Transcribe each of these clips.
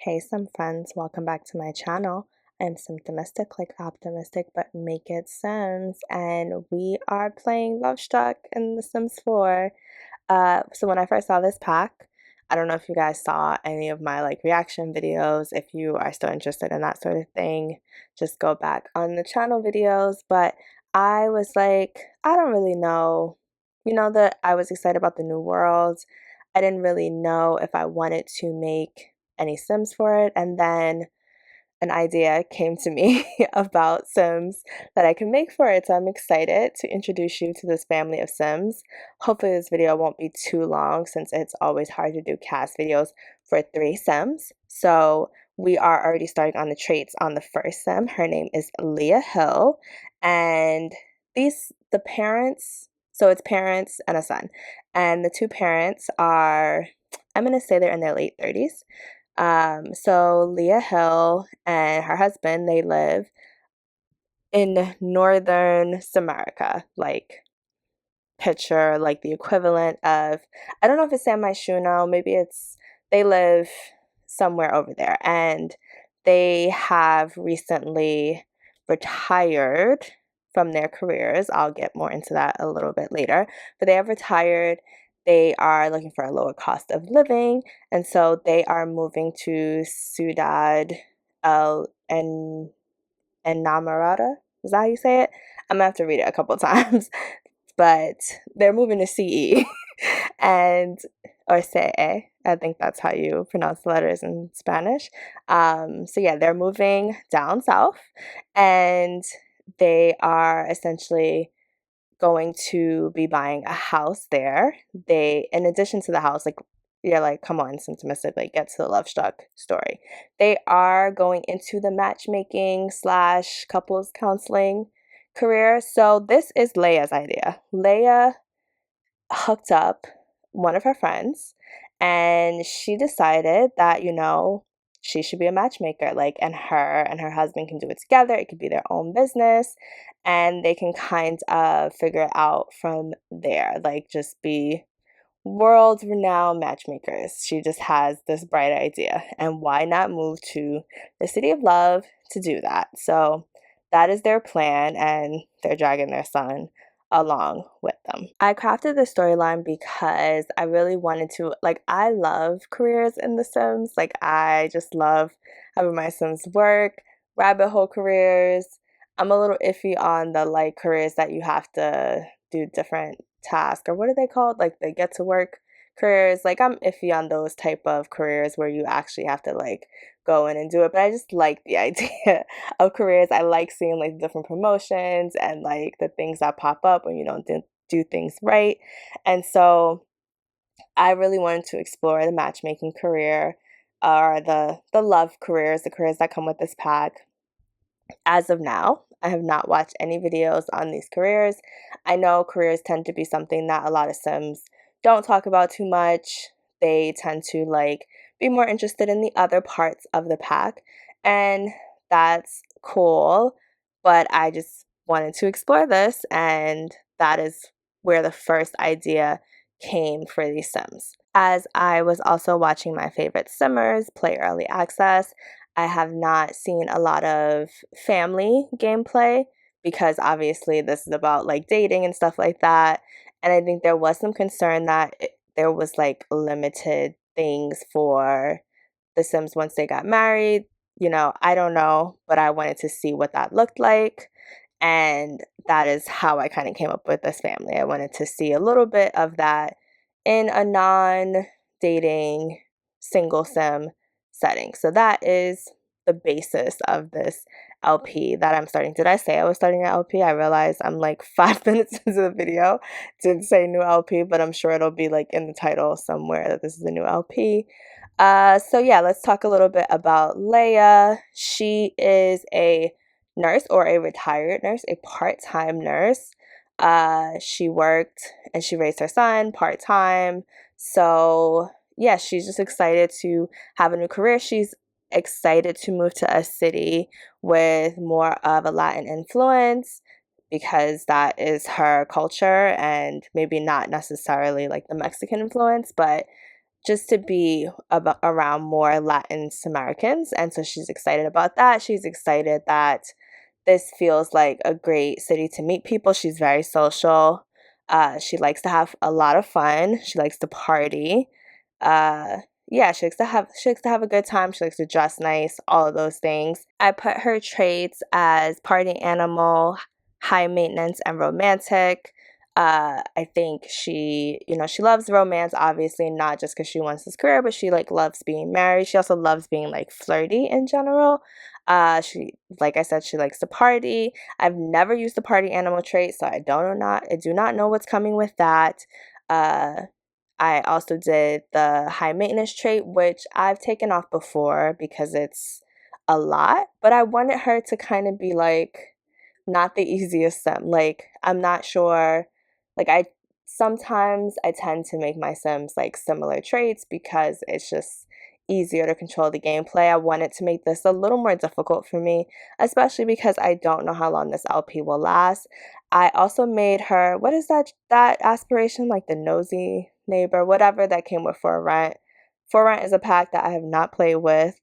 Hey, some friends, welcome back to my channel. I'm symptomistic, like optimistic, but make it Sims, and we are playing Lovestruck in The Sims 4. So when I first saw this pack, I don't know if you guys saw any of my reaction videos. If you are still interested in that sort of thing, just go back on the channel videos. But I was like, I don't really know. That I was excited about the new world. I didn't really know if I wanted to make any Sims for it. And then an idea came to me about Sims that I can make for it. So I'm excited to introduce you to this family of Sims. Hopefully this video won't be too long since it's always hard to do CAS videos for 3 Sims. So we are already starting on the traits on the first Sim. Her name is Leah Hill. And the parents, so it's parents and a son. And the two parents are, I'm going to say they're in their late 30s. So Leah Hill and her husband, they live in northern Samarica, picture the equivalent of, I don't know if it's San Moschino, they live somewhere over there, and they have recently retired from their careers. I'll get more into that a little bit later, but they have retired. They are looking for a lower cost of living, and so they are moving to Ciudad El Enamorada. Is that how you say it? I'm gonna have to read it a couple times, but they're moving to CE and or CE. I think that's how you pronounce the letters in Spanish. So yeah, they're moving down south, and they are essentially going to be buying a house there. In addition to the house, you're like, come on, symptomistic, get to the Lovestruck story. They are going into the matchmaking / couples counseling career. So this is Leia's idea. Leia hooked up one of her friends, and she decided that, she should be a matchmaker, and her husband can do it together. It could be their own business, and they can kind of figure it out from there, just be world renowned matchmakers. She just has this bright idea, and why not move to the city of love to do that? So that is their plan, and they're dragging their son along with them. I crafted this storyline because I really wanted to, I love careers in The Sims. I just love having my Sims work, rabbit hole careers. I'm a little iffy on the careers that you have to do different tasks, or what are they called? They get to work careers. I'm iffy on those type of careers where you actually have to go in and do it. But I just like the idea of careers. I like seeing different promotions and the things that pop up when you don't do things right. And so I really wanted to explore the matchmaking career, or the love careers, the careers that come with this pack. As of now, I have not watched any videos on these careers. I know careers tend to be something that a lot of Sims don't talk about too much. They tend to be more interested in the other parts of the pack, and that's cool, but I just wanted to explore this, and that is where the first idea came for these Sims. As I was also watching my favorite Simmers play early access, I have not seen a lot of family gameplay, because obviously this is about dating and stuff like that. And I think there was some concern that there was limited things for the Sims once they got married. I don't know, but I wanted to see what that looked like. And that is how I kind of came up with this family. I wanted to see a little bit of that in a non-dating single Sim setting. So that is the basis of this LP that I'm starting. Did I say I was starting an LP? I realized I'm 5 minutes into the video. Didn't say new LP, but I'm sure it'll be in the title somewhere that this is a new LP. So yeah, let's talk a little bit about Leia. She is a nurse, or a retired nurse, a part-time nurse. She worked and she raised her son part-time. So yeah, she's just excited to have a new career. She's excited to move to a city with more of a Latin influence, because that is her culture, and maybe not necessarily the Mexican influence, but just to be around more Latin Americans. And so she's excited about that. She's excited that this feels like a great city to meet people. She's very social. She likes to have a lot of fun. She likes to party. Uh, yeah, she likes to have a good time. She likes to dress nice, all of those things. I put her traits as party animal, high maintenance, and romantic. I think she loves romance, obviously, not just because she wants this career, but she like loves being married. She also loves being like flirty in general. Like I said, she likes to party. I've never used the party animal trait, so I do not know what's coming with that. Uh, I also did the high maintenance trait, which I've taken off before because it's a lot, but I wanted her to kind of be like not the easiest sim. Like, I'm not sure, like, sometimes I tend to make my sims like similar traits because it's just easier to control the gameplay. I wanted to make this a little more difficult for me, especially because I don't know how long this LP will last. I also made her, what is that aspiration, like the nosy neighbor, whatever that came with For Rent. For Rent is a pack that I have not played with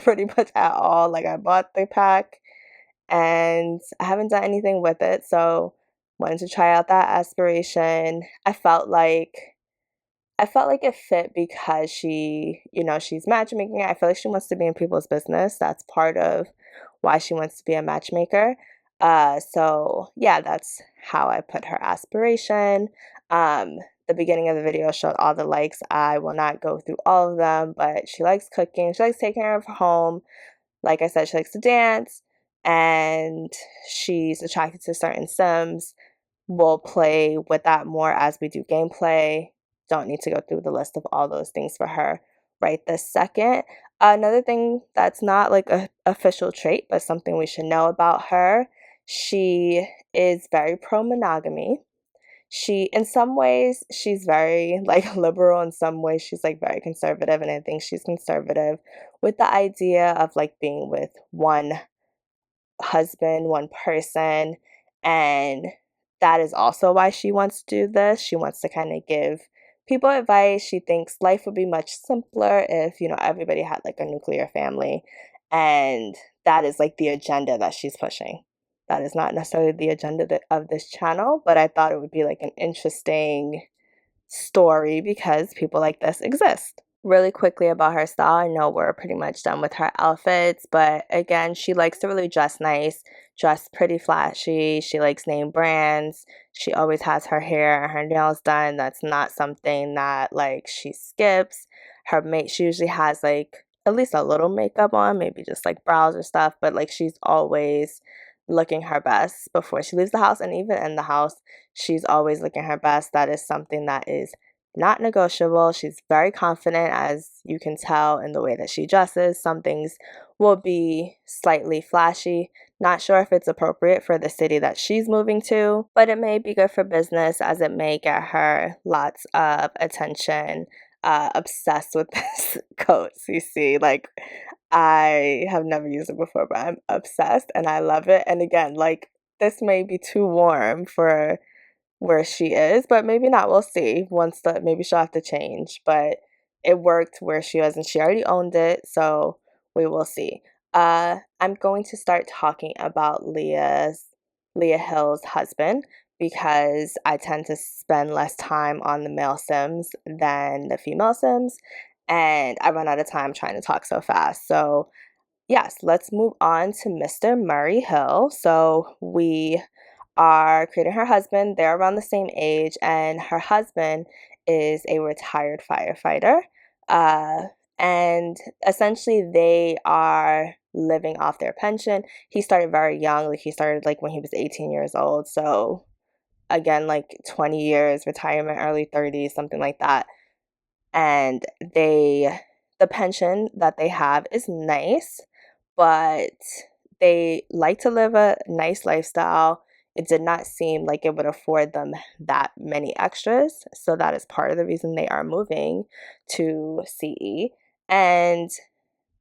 pretty much at all. Like, I bought the pack and I haven't done anything with it, so wanted to try out that aspiration. I felt like it fit because she's matchmaking. I feel like she wants to be in people's business. That's part of why she wants to be a matchmaker. So yeah, that's how I put her aspiration. Um, the beginning of the video showed all the likes. I will not go through all of them, but she likes cooking. She likes taking care of her home. Like I said, she likes to dance, and she's attracted to certain sims. We'll play with that more as we do gameplay. Don't need to go through the list of all those things for her right this second. Another thing that's not like a official trait, but something we should know about her, she is very pro monogamy. In some ways, she's very like liberal. In some ways, she's like very conservative. And I think she's conservative with the idea of like being with one husband, one person. And that is also why she wants to do this. She wants to kind of give people advice. She thinks life would be much simpler if, everybody had like a nuclear family. And that is like the agenda that she's pushing. That is not necessarily the agenda of this channel, but I thought it would be like an interesting story because people like this exist. Really quickly about her style, I know we're pretty much done with her outfits, but again, she likes to really dress nice, dress pretty flashy. She likes name brands. She always has her hair and her nails done. That's not something that like she skips. She usually has like at least a little makeup on, maybe just like brows or stuff, but like she's always looking her best before she leaves the house, and even in the house she's always looking her best. That is something that is not negotiable. She's very confident, as you can tell in the way that she dresses. Some things will be slightly flashy. Not sure if it's appropriate for the city that she's moving to, but it may be good for business as it may get her lots of attention. Obsessed with this coat, CC. Like, I have never used it before, but I'm obsessed and I love it. And again, like, this may be too warm for where she is, but maybe not. We'll see. Maybe she'll have to change, but it worked where she was and she already owned it, so we will see. I'm going to start talking about Leah Hill's husband because I tend to spend less time on the male sims than the female sims, and I run out of time trying to talk so fast. So yes, let's move on to Mr. Murray Hill. So we are creating her husband. They're around the same age, and her husband is a retired firefighter. Uh, and essentially, they are living off their pension. He started very young. Like, he started like when he was 18 years old. So again, like 20 years, retirement, early 30s, something like that. And the pension that they have is nice, but they like to live a nice lifestyle. It did not seem like it would afford them that many extras. So that is part of the reason they are moving to CE. And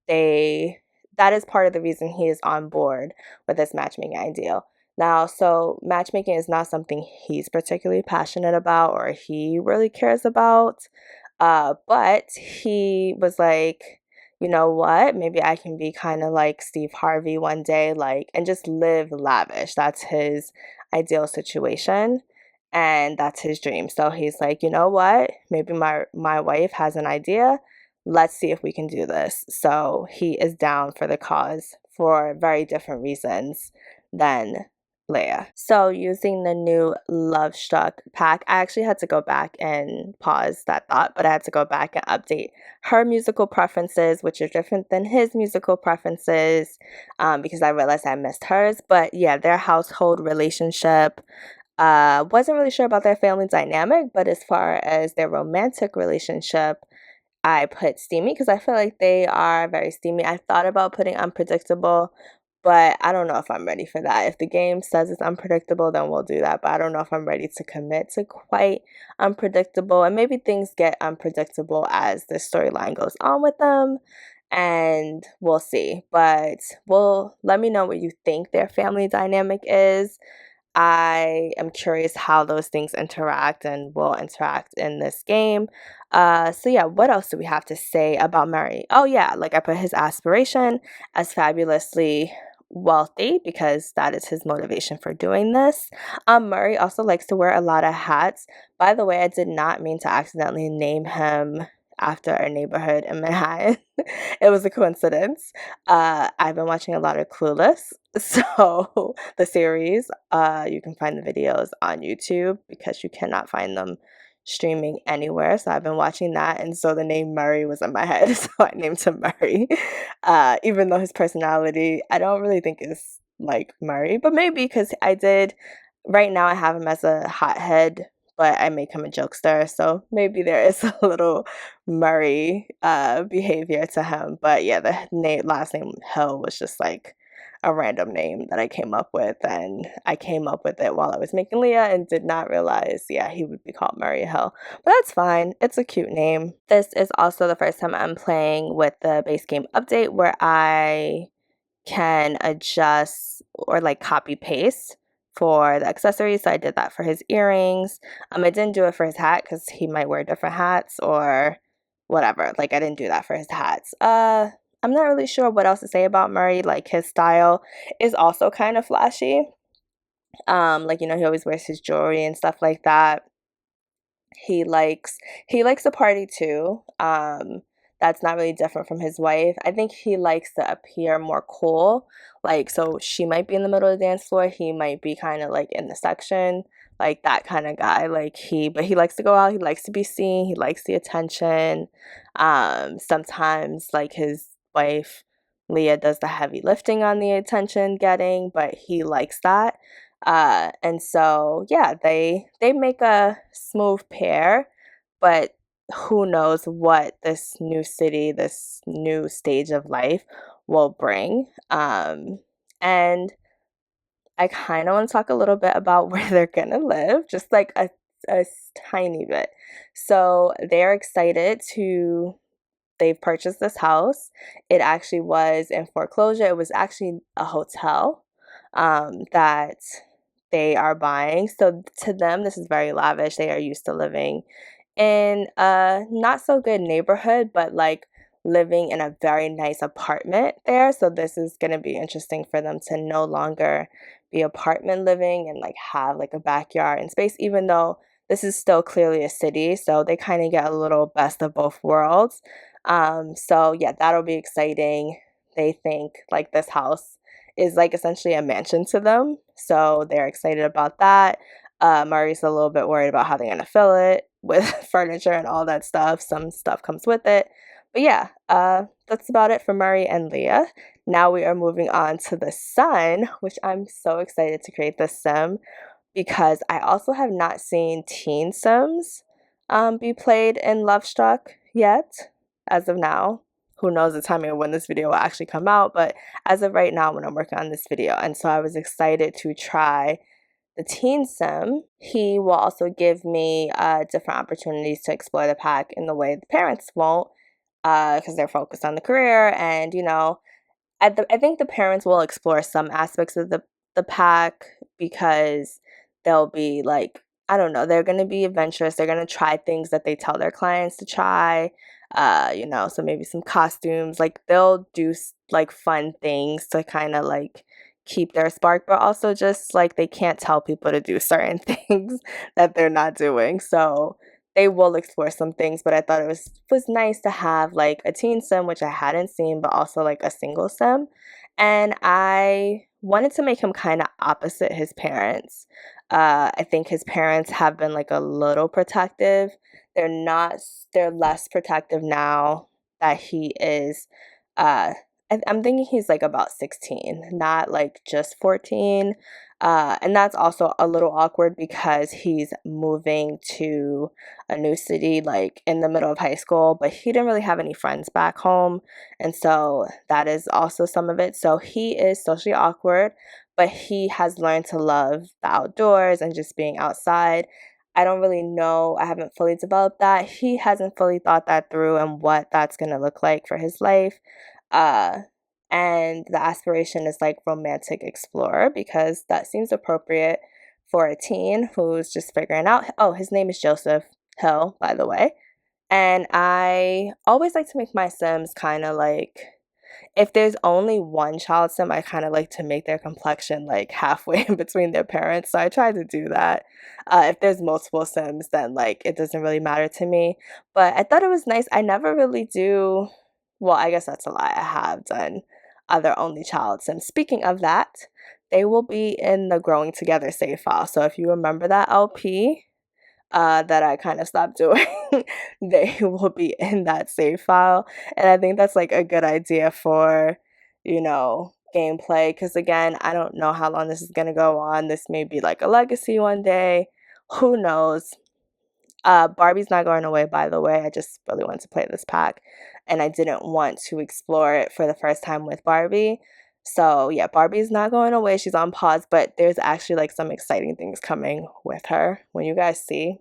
that is part of the reason he is on board with this matchmaking ideal. Now, so matchmaking is not something he's particularly passionate about or he really cares about. But he was like, you know what? Maybe I can be kind of like Steve Harvey one day, like, and just live lavish. That's his ideal situation. And that's his dream. So he's like, you know what? Maybe my wife has an idea. Let's see if we can do this. So he is down for the cause for very different reasons than Leia. So using the new Lovestruck pack, I actually had to go back and pause that thought, but I had to go back and update her musical preferences, which are different than his musical preferences, because I realized I missed hers. But yeah, their household relationship, wasn't really sure about their family dynamic, but as far as their romantic relationship, I put steamy because I feel like they are very steamy. I thought about putting unpredictable, but I don't know if I'm ready for that. If the game says it's unpredictable, then we'll do that. But I don't know if I'm ready to commit to quite unpredictable. And maybe things get unpredictable as the storyline goes on with them. And we'll see. But let me know what you think their family dynamic is. I am curious how those things interact and will interact in this game. So yeah, what else do we have to say about Murray? Oh yeah, like I put his aspiration as fabulously wealthy because that is his motivation for doing this. Murray also likes to wear a lot of hats. By the way, I did not mean to accidentally name him after a neighborhood in Manhattan. It was a coincidence. I've been watching a lot of Clueless, so the series. You can find the videos on YouTube because you cannot find them streaming anywhere. So I've been watching that, and so the name Murray was in my head, so I named him Murray. Even though his personality, I don't really think is like Murray, but maybe because I did. Right now, I have him as a hothead, but I make him a jokester, so maybe there is a little Murray behavior to him. But yeah, the last name Hill was just like a random name that I came up with, and I came up with it while I was making Leah and did not realize, yeah, he would be called Murray Hill. But that's fine. It's a cute name. This is also the first time I'm playing with the base game update where I can adjust or like copy paste for the accessories. So I did that for his earrings. I didn't do it for his hat because he might wear different hats or whatever. Like I didn't do that for his hats. I'm not really sure what else to say about Murray. Like his style is also kind of flashy. Like, you know, he always wears his jewelry and stuff like that. He likes to party too. That's not really different from his wife. I think he likes to appear more cool. Like, so she might be in the middle of the dance floor. He might be kind of like in the section, like that kind of guy. But he likes to go out. He likes to be seen. He likes the attention. Sometimes like his wife, Leah, does the heavy lifting on the attention getting, but he likes that. And so yeah, they make a smooth pair, but who knows what this new city, this new stage of life will bring. And I kind of want to talk a little bit about where they're gonna live, just like a tiny bit. So they're excited to they've purchased this house. It actually was in foreclosure. It was actually a hotel that they are buying. So to them, this is very lavish. They are used to living in a not so good neighborhood, but like living in a very nice apartment there. So this is going to be interesting for them to no longer be apartment living and like have like a backyard and space, even though this is still clearly a city. So they kind of get a little best of both worlds. So yeah, that'll be exciting. They think like this house is like essentially a mansion to them. So they're excited about that. Murray's a little bit worried about how they're going to fill it with furniture and all that stuff. Some stuff comes with it. But yeah, that's about it for Murray and Leah. Now we are moving on to the son, which I'm so excited to create this sim because I also have not seen teen sims be played in Lovestruck yet as of now. Who knows the timing of when this video will actually come out, but as of right now when I'm working on this video. And so I was excited to try the teen sim. He will also give me different opportunities to explore the pack in the way the parents won't, because they're focused on the career. And, you know, I think the parents will explore some aspects of the pack because they'll be like I don't know, they're going to be adventurous. They're going to try things that they tell their clients to try. So maybe some costumes. Like they'll do like fun things to kind of like keep their spark, but also just like they can't tell people to do certain things that they're not doing. So they will explore some things, but I thought it was nice to have like a teen sim, which I hadn't seen, but also like a single sim. And I wanted to make him kind of opposite his parents. I think his parents have been like a little protective. They're not, they're less protective now that he is, I'm thinking he's like about 16, not like just 14. And that's also a little awkward because he's moving to a new city like in the middle of high school, but he didn't really have any friends back home. And so that is also some of it. So he is socially awkward, but he has learned to love the outdoors and just being outside. I don't really know. I haven't fully developed that. He hasn't fully thought that through and what that's going to look like for his life. Uh, and the aspiration is like romantic explorer because that seems appropriate for a teen who's just figuring out. Oh, his name is Joseph Hill, by the way. And I always like to make my Sims kind of like, if there's only one child sim, I kind of like to make their complexion like halfway in between their parents. So I try to do that. If there's multiple sims, then like it doesn't really matter to me. But I thought it was nice. I never really do. Well, I guess that's a lie. I have done other only child sims. Speaking of that, they will be in the Growing Together save file. So if you remember that LP, that I kind of stopped doing, they will be in that save file. And I think that's like a good idea for, gameplay. Because again, I don't know how long this is going to go on. This may be like a legacy one day. Who knows? Barbie's not going away, by the way. I just really wanted to play this pack. And I didn't want to explore it for the first time with Barbie. So yeah, Barbie's not going away. She's on pause, but there's actually like some exciting things coming with her when you guys see.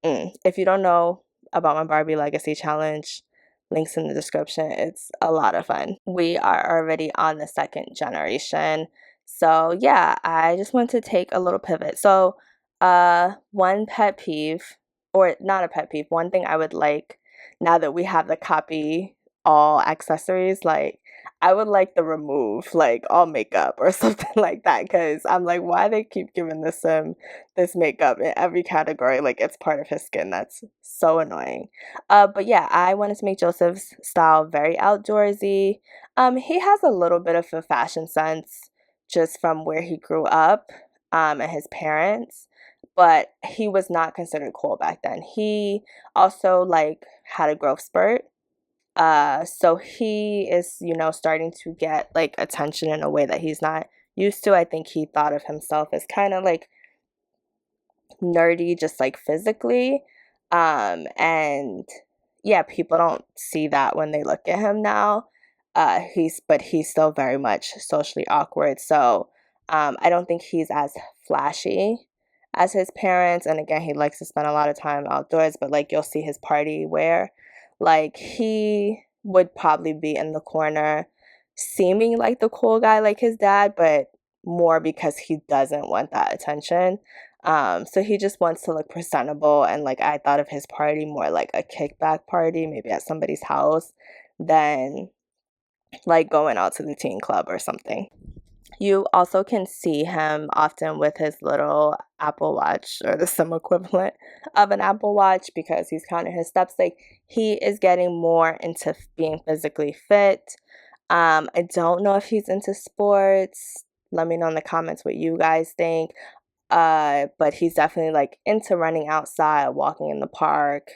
If you don't know about my Barbie Legacy Challenge, links in the description. It's a lot of fun. We are already on the second generation. So yeah, I just want to take a little pivot. So one pet peeve, or not a pet peeve, one thing I would like now that we have the copy all accessories, like I would like to remove like all makeup or something like that, because I'm like, why they keep giving this makeup in every category, like it's part of his skin. That's so annoying. But yeah, I wanted to make Joseph's style very outdoorsy. He has a little bit of a fashion sense just from where he grew up, and his parents, but he was not considered cool back then. He also like had a growth spurt. So he is, starting to get like attention in a way that he's not used to. I think he thought of himself as kind of like nerdy, just like physically. And yeah, people don't see that when they look at him now. But he's still very much socially awkward. So, I don't think he's as flashy as his parents. And again, he likes to spend a lot of time outdoors, but like you'll see his party wear. Like he would probably be in the corner seeming like the cool guy like his dad, but more because he doesn't want that attention. So he just wants to look presentable, and like I thought of his party more like a kickback party, maybe at somebody's house, than like going out to the teen club or something. You also can see him often with his little Apple Watch, or the sim equivalent of an Apple Watch, because he's counting his steps. Like he is getting more into being physically fit. I don't know if he's into sports. Let me know in the comments what you guys think. But he's definitely like into running outside, walking in the park,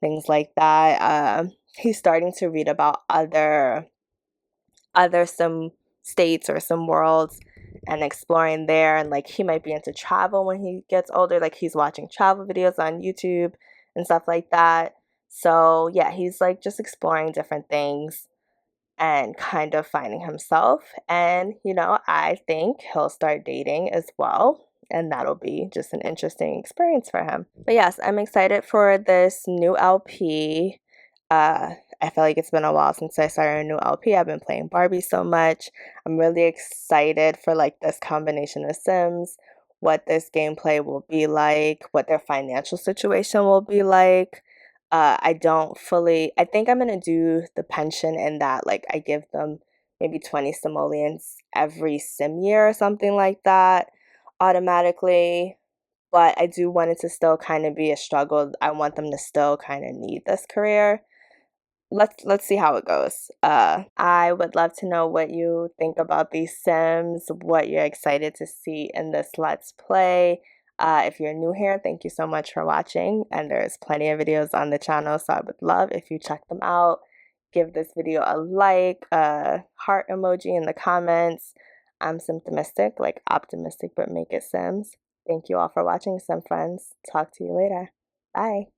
things like that. He's starting to read about other some states or some worlds and exploring there, and like he might be into travel when he gets older. Like he's watching travel videos on YouTube and stuff like that. So yeah, he's like just exploring different things and kind of finding himself. And I think he'll start dating as well, and that'll be just an interesting experience for him. But yes, I'm excited for this new LP. I feel like it's been a while since I started a new LP. I've been playing Barbie so much. I'm really excited for like this combination of Sims what this gameplay will be like, what their financial situation will be like. I think I'm gonna do the pension in that, like, I give them maybe 20 simoleons every sim year or something like that automatically. But I do want it to still kind of be a struggle. I want them to still kind of need this career. Let's see how it goes. I would love to know what you think about these Sims, what you're excited to see in this Let's Play. If you're new here, thank you so much for watching, and there's plenty of videos on the channel, so I would love if you check them out. Give this video a like, a heart emoji in the comments. I'm symptomistic, like optimistic, but make it Sims. Thank you all for watching, Sim friends. Talk to you later. Bye.